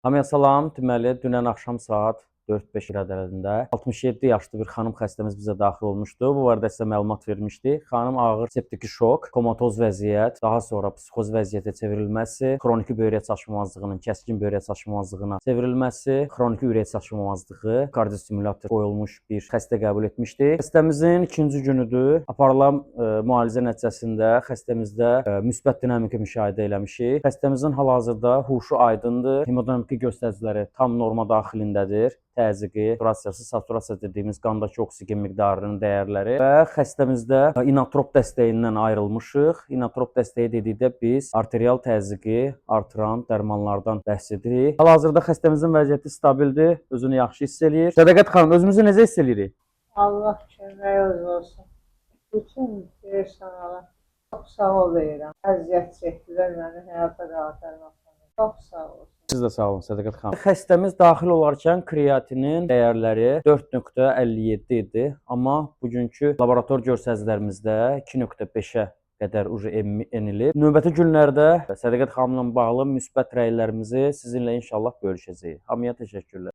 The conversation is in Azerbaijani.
Hamıya salam. Deməli, dünən axşam saat 4-5 rədələrində 67 yaşlı bir xanım xəstəmiz bizə daxil olmuşdu. Bu barədə sizə məlumat vermişdik. Xanım ağır septiki şok, komatoz vəziyyət, daha sonra psixoz vəziyyətə çevrilməsi, xroniki böyrək çatışmamazlığının kəskin böyrək çatışmamazlığına çevrilməsi, xroniki ürək çatışmamazlığı, kardiostimulyator qoyulmuş bir xəstə qəbul etmişdik. Xəstəmizin ikinci günüdür. Aparılan müalicə nəticəsində xəstəmizdə müsbət dinamika müşahidə eləmişik. Xəstəmizin hal-hazırda huşu aydındır. Hemodinamiki göstəriciləri tam norma daxilindədir. Təzyiqi, saturasiya dediyimiz qandakı oksigen miqdarının dəyərləri və xəstəmizdə inotrop dəstəyindən ayrılmışıq. Inotrop dəstəyi dedikdə biz arterial təzyiqi artıran dərmanlardan bəhs edirik. Hal-hazırda xəstəmizin vəziyyəti stabildir, özünü yaxşı hiss eləyir. Sədaqət xanım, özümüzü necə hiss eləyirik? Allah kömək olsun. Bütün personala çox sağ ol deyirəm. Əziyyət çəkdilər məni həyata qaytarmaqdan. Çox sağ olsun. Siz də sağ olun, Sədaqət xanım. Xəstəmiz daxil olarkən kreatinin dəyərləri 4.57 idi, amma bugünkü laborator göstəricilərimizdə 2.5-ə qədər enilib. Növbəti günlərdə Sədaqət xanımla bağlı müsbət rəylərimizi sizinlə inşallah bölüşəcəyik. Hamıya təşəkkürlər.